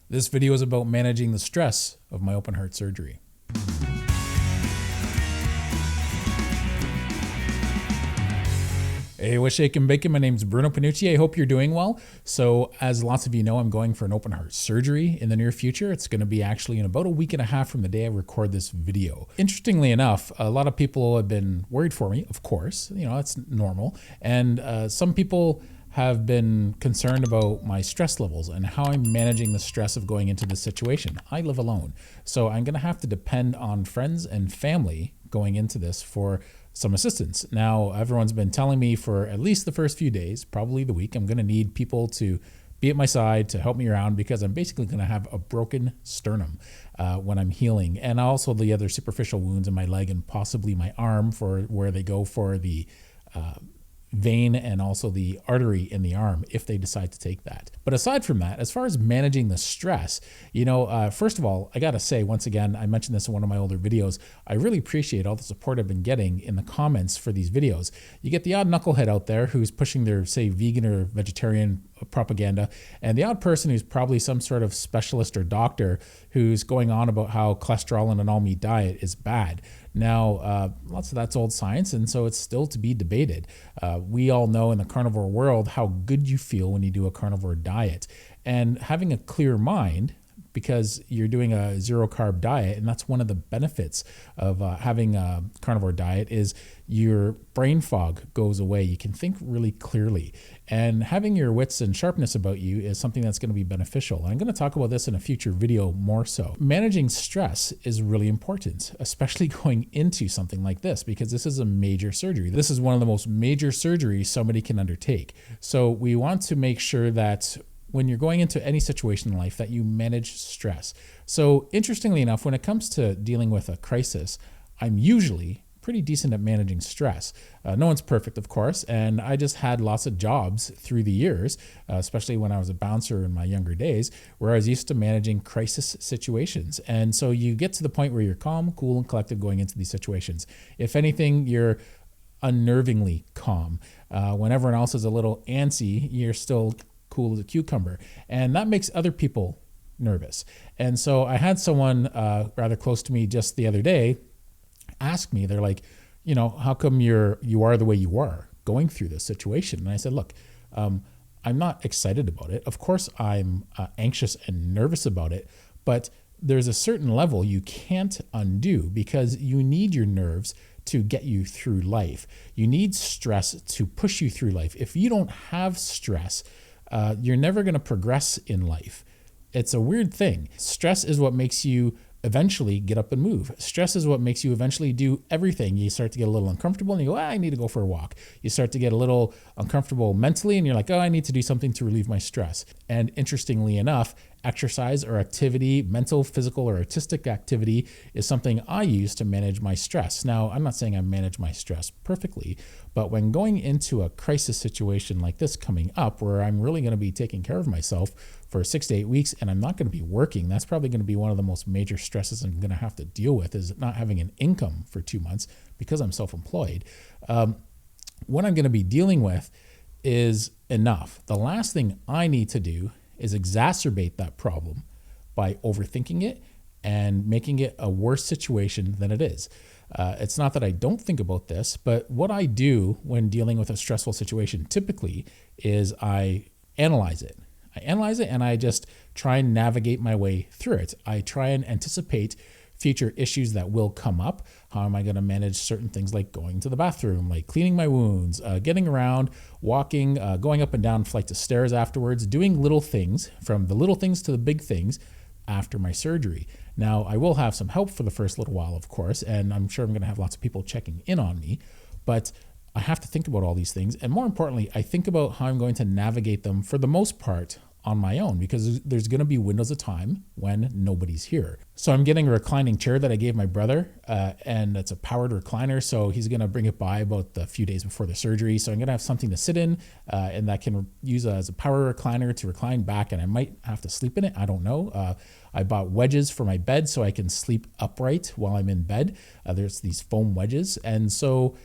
This video is about managing the stress of my open heart surgery. Hey, what's shaking bacon? My name's Bruno Panucci. I hope you're doing well. So as lots of you know, I'm going for an open heart surgery in the near future. It's going to be actually in about a week and a half from the day I record this video. Interestingly enough, a lot of people have been worried for me, of course, that's normal. And some people have been concerned about my stress levels and how I'm managing the stress of going into this situation. I live alone, so I'm gonna have to depend on friends and family going into this for some assistance. Now, everyone's been telling me for at least the first few days, probably the week, I'm gonna need people to be at my side to help me around because I'm basically gonna have a broken sternum when I'm healing, and also the other superficial wounds in my leg and possibly my arm for where they go for the vein and also the artery in the arm if they decide to take that. But aside from that, as far as managing the stress, first of all, I gotta say, once again, I mentioned this in one of my older videos, I really appreciate all the support I've been getting in the comments for these videos. You get the odd knucklehead out there who's pushing their, say, vegan or vegetarian propaganda, and the odd person who's probably some sort of specialist or doctor who's going on about how cholesterol in an all meat diet is bad. Now, lots of that's old science, and so it's still to be debated. We all know in the carnivore world how good you feel when you do a carnivore diet, and having a clear mind, because you're doing a zero carb diet, and that's one of the benefits of having a carnivore diet is your brain fog goes away. You can think really clearly, and having your wits and sharpness about you is something that's going to be beneficial. And I'm going to talk about this in a future video more so. Managing stress is really important, especially going into something like this, because this is a major surgery. This is one of the most major surgeries somebody can undertake. So we want to make sure that when you're going into any situation in life that you manage stress. So interestingly enough, when it comes to dealing with a crisis, I'm usually pretty decent at managing stress. No one's perfect, of course, and I just had lots of jobs through the years, especially when I was a bouncer in my younger days, where I was used to managing crisis situations. And so you get to the point where you're calm, cool, and collected going into these situations. If anything, you're unnervingly calm. When everyone else is a little antsy, you're still cool as a cucumber, and that makes other people nervous. And so I had someone rather close to me just the other day ask me, they're like, how come you are the way you are going through this situation? And I said, look, I'm not excited about it. Of course I'm anxious and nervous about it, but there's a certain level you can't undo because you need your nerves to get you through life. You need stress to push you through life. If you don't have stress, you're never going to progress in life. It's a weird thing. Stress is what makes you eventually get up and move. Stress is what makes you eventually do everything. You start to get a little uncomfortable and you go, I need to go for a walk. You start to get a little uncomfortable mentally and you're like, I need to do something to relieve my stress. And interestingly enough, exercise or activity, mental, physical, or artistic activity is something I use to manage my stress. Now, I'm not saying I manage my stress perfectly, but when going into a crisis situation like this coming up, where I'm really going to be taking care of myself for 6 to 8 weeks and I'm not going to be working, that's probably going to be one of the most major stresses I'm going to have to deal with, is not having an income for 2 months because I'm self-employed. What I'm going to be dealing with is enough. The last thing I need to do is exacerbate that problem by overthinking it and making it a worse situation than it is. It's not that I don't think about this, but what I do when dealing with a stressful situation typically is I analyze it. And I just try and navigate my way through it. I try and anticipate future issues that will come up. How am I going to manage certain things like going to the bathroom, like cleaning my wounds, getting around, walking, going up and down flights of stairs afterwards, doing little things, from the little things to the big things after my surgery. Now, I will have some help for the first little while, of course, and I'm sure I'm going to have lots of people checking in on me, but I have to think about all these things. And more importantly, I think about how I'm going to navigate them for the most part on my own, because there's going to be windows of time when nobody's here. So I'm getting a reclining chair that I gave my brother, and it's a powered recliner. So he's going to bring it by about a few days before the surgery. So I'm going to have something to sit in, and that can use as a power recliner to recline back. And I might have to sleep in it. I don't know. I bought wedges for my bed so I can sleep upright while I'm in bed. There's these foam wedges. And so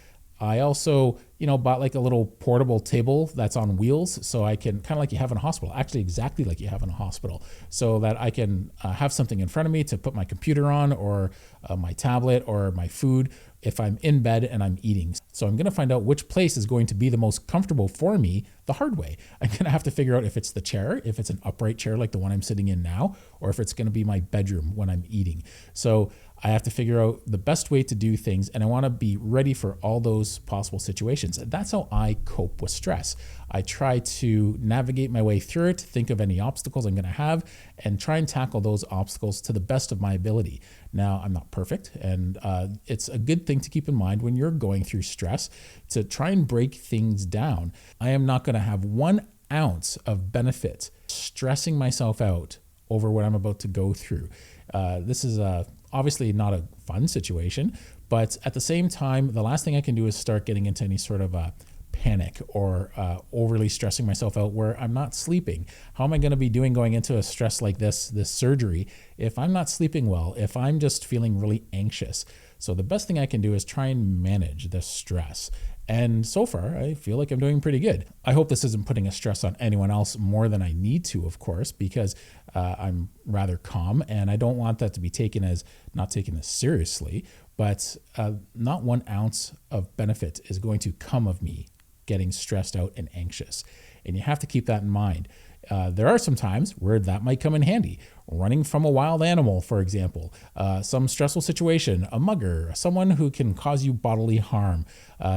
I also, bought like a little portable table that's on wheels, so I can, kind of like you have in a hospital, actually exactly like you have in a hospital, so that I can have something in front of me to put my computer on, or my tablet, or my food if I'm in bed and I'm eating. So I'm going to find out which place is going to be the most comfortable for me the hard way. I'm going to have to figure out if it's the chair, if it's an upright chair like the one I'm sitting in now, or if it's going to be my bedroom when I'm eating. So I have to figure out the best way to do things, and I want to be ready for all those possible situations. That's how I cope with stress. I try to navigate my way through it, think of any obstacles I'm going to have, and try and tackle those obstacles to the best of my ability. Now, I'm not perfect, and it's a good thing to keep in mind when you're going through stress to try and break things down. I am not going to have 1 ounce of benefit stressing myself out over what I'm about to go through. This is obviously not a fun situation, but at the same time, the last thing I can do is start getting into any sort of panic or overly stressing myself out where I'm not sleeping. How am I going to be doing going into a stress like this surgery, if I'm not sleeping well, if I'm just feeling really anxious? So the best thing I can do is try and manage the stress. And so far, I feel like I'm doing pretty good. I hope this isn't putting a stress on anyone else more than I need to, of course, because I'm rather calm, and I don't want that to be taken as not taking this seriously, but not 1 ounce of benefit is going to come of me getting stressed out and anxious. And you have to keep that in mind. There are some times where that might come in handy. Running from a wild animal, for example, some stressful situation, a mugger, someone who can cause you bodily harm.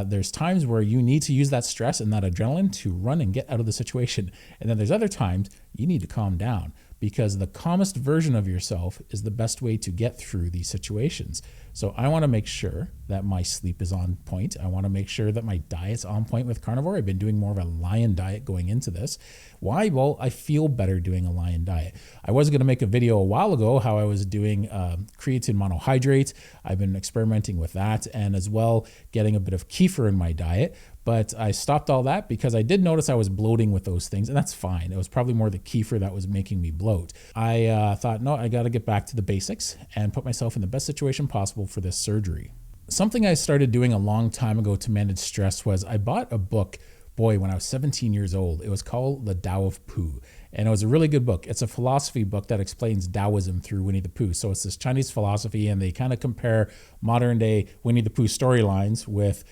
There's times where you need to use that stress and that adrenaline to run and get out of the situation. And then there's other times you need to calm down, because the calmest version of yourself is the best way to get through these situations. So I want to make sure that my sleep is on point. I want to make sure that my diet's on point with carnivore. I've been doing more of a lion diet going into this. Why? Well, I feel better doing a lion diet. I was going to make a video a while ago how I was doing creatine monohydrate. I've been experimenting with that, and as well getting a bit of kefir in my diet. But I stopped all that because I did notice I was bloating with those things, and that's fine. It was probably more the kefir that was making me bloat. I thought, no, I got to get back to the basics and put myself in the best situation possible for this surgery. Something I started doing a long time ago to manage stress was I bought a book, when I was 17 years old. It was called The Tao of Pooh, and it was a really good book. It's a philosophy book that explains Taoism through Winnie the Pooh. So it's this Chinese philosophy, and they kind of compare modern day Winnie the Pooh storylines with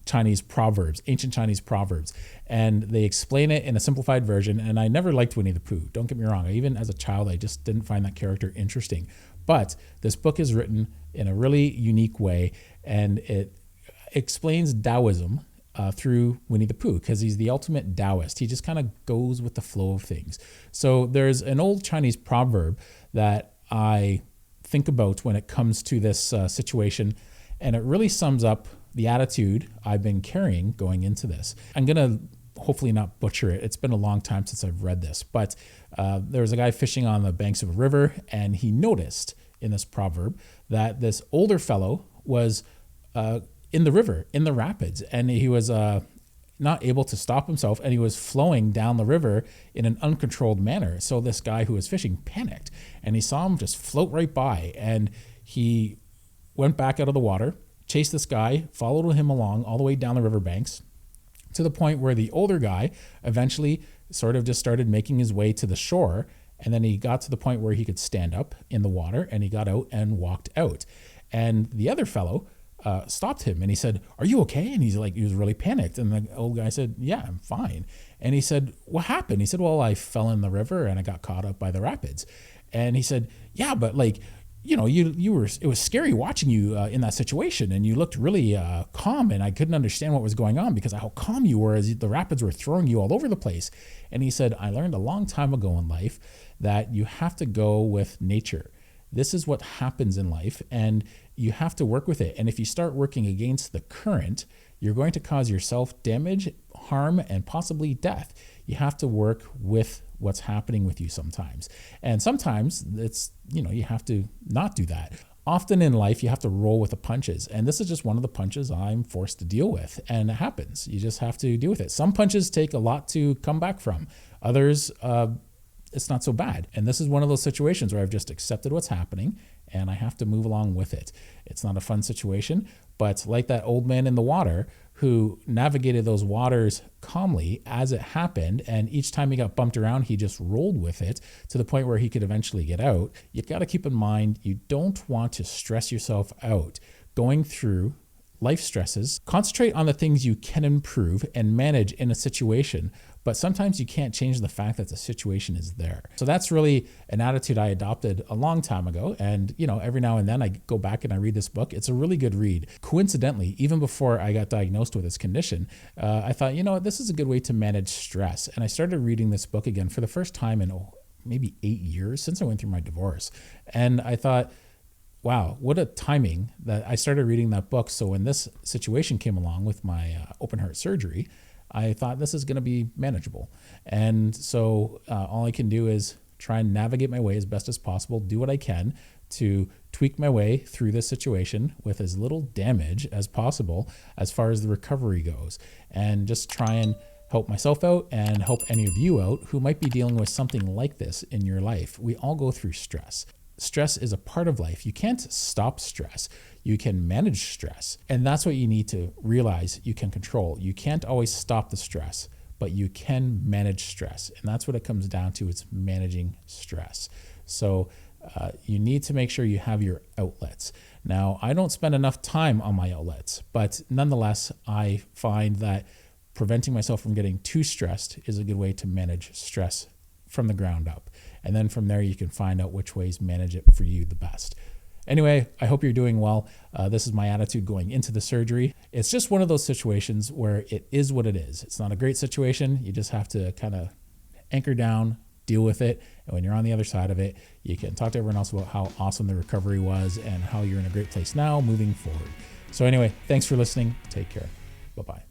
Chinese proverbs, ancient Chinese proverbs, and they explain it in a simplified version. And I never liked Winnie the Pooh. Don't get me wrong. Even as a child, I just didn't find that character interesting. But this book is written in a really unique way, and it explains Taoism through Winnie the Pooh, because he's the ultimate Taoist. He just kind of goes with the flow of things. So there's an old Chinese proverb that I think about when it comes to this situation, and it really sums up the attitude I've been carrying going into this. I'm going to hopefully not butcher it. It's been a long time since I've read this, but there was a guy fishing on the banks of a river, and he noticed in this proverb that this older fellow was in the river, in the rapids, and he was not able to stop himself, and he was flowing down the river in an uncontrolled manner. So this guy who was fishing panicked, and he saw him just float right by, and he went back out of the water, chased this guy, followed him along all the way down the riverbanks to the point where the older guy eventually sort of just started making his way to the shore. And then he got to the point where he could stand up in the water, and he got out and walked out. And the other fellow stopped him, and he said, "Are you okay?" And he was really panicked. And the old guy said, "Yeah, I'm fine." And he said, "What happened?" He said, "Well, I fell in the river and I got caught up by the rapids." And he said, "Yeah, but it was scary watching you in that situation, and you looked really calm, and I couldn't understand what was going on because of how calm you were as the rapids were throwing you all over the place." And he said, "I learned a long time ago in life that you have to go with nature. This is what happens in life, and you have to work with it. And if you start working against the current, you're going to cause yourself damage, harm, and possibly death. You have to work with what's happening with you sometimes. And sometimes you have to not do that. Often in life, you have to roll with the punches. And this is just one of the punches I'm forced to deal with. And it happens. You just have to deal with it. Some punches take a lot to come back from. Others it's not so bad. And this is one of those situations where I've just accepted what's happening and I have to move along with it. It's not a fun situation, but like that old man in the water who navigated those waters calmly as it happened, and each time he got bumped around, he just rolled with it to the point where he could eventually get out. You've got to keep in mind, you don't want to stress yourself out going through life stresses. Concentrate on the things you can improve and manage in a situation, but sometimes you can't change the fact that the situation is there. So that's really an attitude I adopted a long time ago. And, every now and then I go back and I read this book. It's a really good read. Coincidentally, even before I got diagnosed with this condition, I thought, this is a good way to manage stress. And I started reading this book again for the first time in maybe 8 years since I went through my divorce. And I thought, wow, what a timing that I started reading that book. So when this situation came along with my open heart surgery, I thought this is going to be manageable. And so all I can do is try and navigate my way as best as possible, do what I can to tweak my way through this situation with as little damage as possible as far as the recovery goes, and just try and help myself out and help any of you out who might be dealing with something like this in your life. We all go through stress. Stress is a part of life. You can't stop stress. You can manage stress. And that's what you need to realize you can control. You can't always stop the stress, but you can manage stress. And that's what it comes down to. It's managing stress. So you need to make sure you have your outlets. Now, I don't spend enough time on my outlets, but nonetheless, I find that preventing myself from getting too stressed is a good way to manage stress from the ground up. And then from there, you can find out which ways manage it for you the best. Anyway, I hope you're doing well. This is my attitude going into the surgery. It's just one of those situations where it is what it is. It's not a great situation. You just have to kind of anchor down, deal with it. And when you're on the other side of it, you can talk to everyone else about how awesome the recovery was and how you're in a great place now moving forward. So anyway, thanks for listening. Take care. Bye-bye.